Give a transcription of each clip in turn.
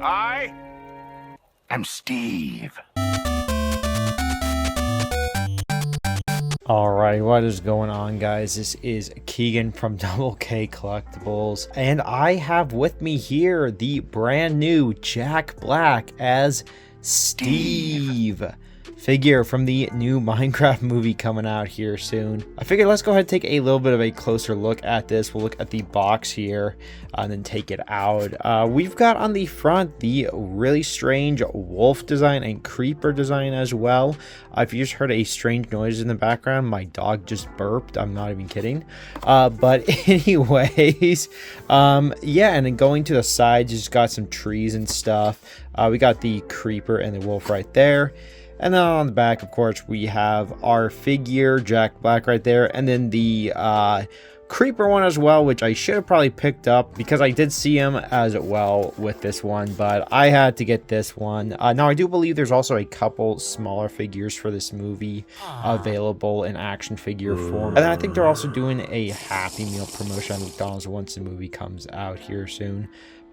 I am Steve. Alright, what is going on, guys? This is Keegan from DoubleKCollectibles, and I have with me here the brand new Jack Black as Steve figure from the new Minecraft movie coming out here soon. I figured let's go ahead and take a little bit of a closer look at this. We'll look at the box here and then take it out. We've got on the front the really strange wolf design and creeper design as well. If you just heard a strange noise in the background, my dog just burped. I'm not even kidding. But anyways, yeah, and then going to the sides, you just got some trees and stuff. We got the creeper and the wolf right there. And then on the back, of course, we have our figure, Jack Black, right there. And then the creeper one as well, which I should have probably picked up because I did see him as well with this one. But I had to get this one. Now, I do believe there's also a couple smaller figures for this movie available in action figure form. And then I think they're also doing a Happy Meal promotion at McDonald's once the movie comes out here soon.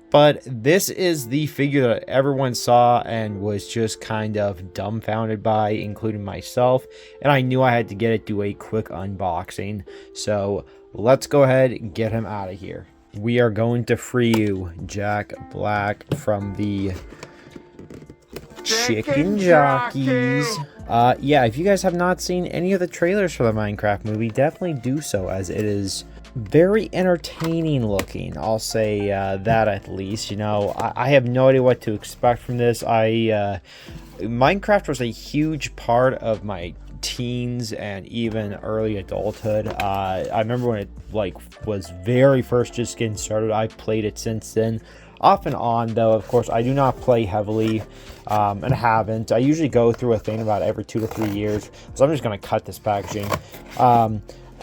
But this is the figure that everyone saw and was just kind of dumbfounded by, including myself. And I knew I had to get it, do a quick unboxing. So let's go ahead and get him out of here. We are going to free you, Jack Black, from the Chicken Jockeys. Yeah, if you guys have not seen any of the trailers for the Minecraft movie, definitely do so, as it is very entertaining looking. I'll say that at least. You know, I have no idea what to expect from this. Minecraft was a huge part of my teens and even early adulthood. I remember when it was very first just getting started. I played it since then, off and on, though. Of course, I do not play heavily, and haven't. I usually go through a thing about every 2 to 3 years, so I'm just gonna cut this packaging.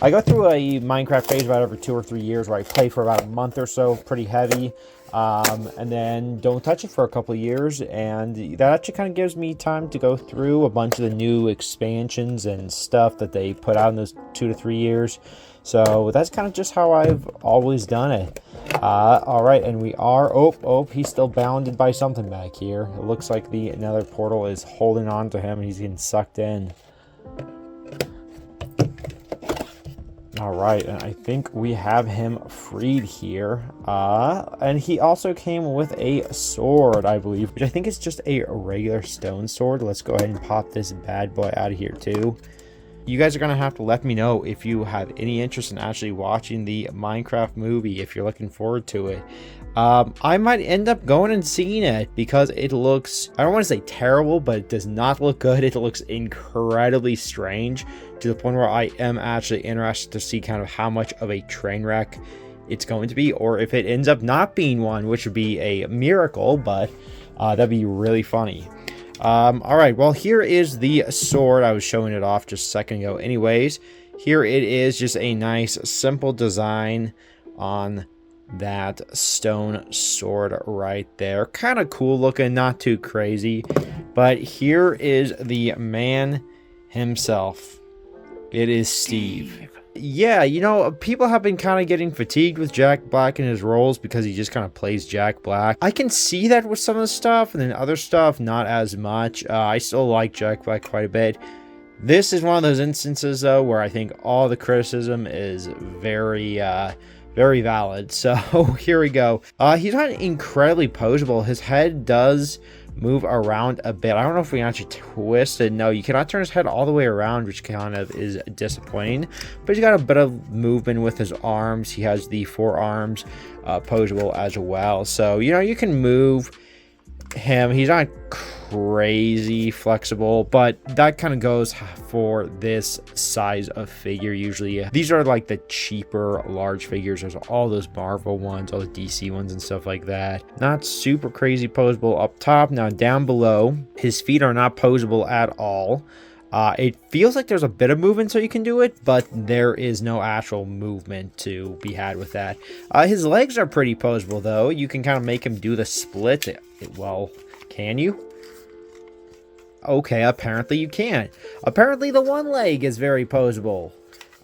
I go through a Minecraft phase about every 2 or 3 years where I play for about a month or so, pretty heavy, and then don't touch it for a couple of years, and that actually kind of gives me time to go through a bunch of the new expansions and stuff that they put out in those 2 to 3 years. So that's kind of just how I've always done it. All right, and we are, oh, he's still bounded by something back here. It looks like the nether portal is holding on to him and he's getting sucked in. All right, and I think we have him freed here. And he also came with a sword, I believe, which I think is just a regular stone sword. Let's go ahead and pop this bad boy out of here too. You guys are going to have to let me know if you have any interest in actually watching the Minecraft movie, if you're looking forward to it. I might end up going and seeing it because it looks, I don't want to say terrible, but it does not look good. It looks incredibly strange to the point where I am actually interested to see kind of how much of a train wreck it's going to be, or if it ends up not being one, which would be a miracle, but that'd be really funny. All right, well, here is the sword. I was showing it off just a second ago. Anyways, here it is, just a nice simple design on that stone sword right there. Kind of cool looking, not too crazy, but here is the man himself. It is Steve. Yeah, you know, people have been kind of getting fatigued with Jack Black in his roles because he just kind of plays Jack Black. I can see that with some of the stuff, and then other stuff, not as much. I still like Jack Black quite a bit. This is one of those instances, though, where I think all the criticism is very valid. So here we go. He's not incredibly poseable. His head does move around a bit. I don't know if we can actually twist it. No, you cannot turn his head all the way around, which kind of is disappointing. But he's got a bit of movement with his arms. He has the forearms poseable as well. So, you know, you can move him. He's not crazy flexible, but that kind of goes for this size of figure usually. These are like the cheaper large figures. There's all those Marvel ones, all the DC ones and stuff like that. Not super crazy poseable up top. Now down below, his feet are not poseable at all. It feels like there's a bit of movement so you can do it, but there is no actual movement to be had with that. His legs are pretty poseable though. You can kind of make him do the split. Well, can you? Okay, apparently you can't. Apparently the one leg is very poseable.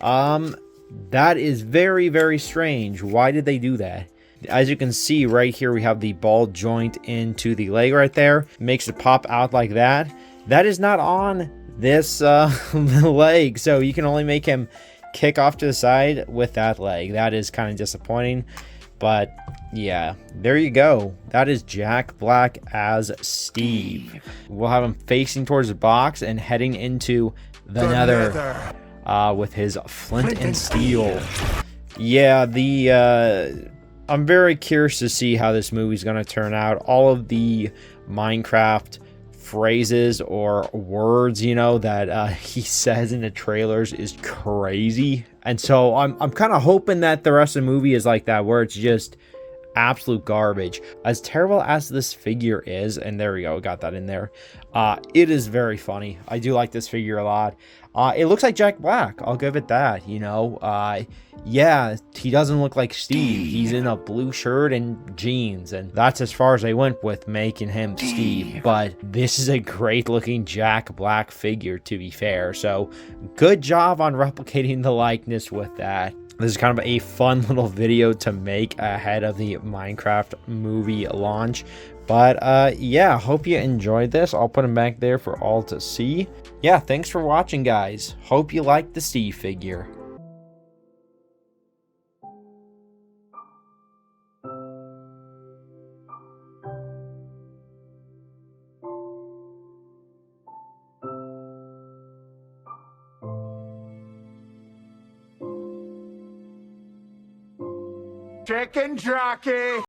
That is very, very strange. Why did they do that? As you can see right here, we have the ball joint into the leg right there. Makes it pop out like that. That is not on this leg, so you can only make him kick off to the side with that leg. That is kind of disappointing. But yeah, there you go. That is Jack Black as Steve. We'll have him facing towards the box and heading into the nether with his flint and steel. Yeah, I'm very curious to see how this movie's going to turn out. All of the Minecraft phrases or words, you know, that he says in the trailers is crazy. And so I'm kind of hoping that the rest of the movie is like that, where it's just absolute garbage. As terrible as this figure is, and there we go, got that in there, it is very funny. I do like this figure a lot. It looks like Jack Black, I'll give it that, you know. Yeah, he doesn't look like Steve. He's in a blue shirt and jeans, and that's as far as I went with making him Steve. But this is a great looking Jack Black figure, to be fair, so good job on replicating the likeness with that. This is kind of a fun little video to make ahead of the Minecraft movie launch. But yeah, hope you enjoyed this. I'll put him back there for all to see. Yeah, thanks for watching, guys. Hope you liked the Steve figure. Chicken jockey.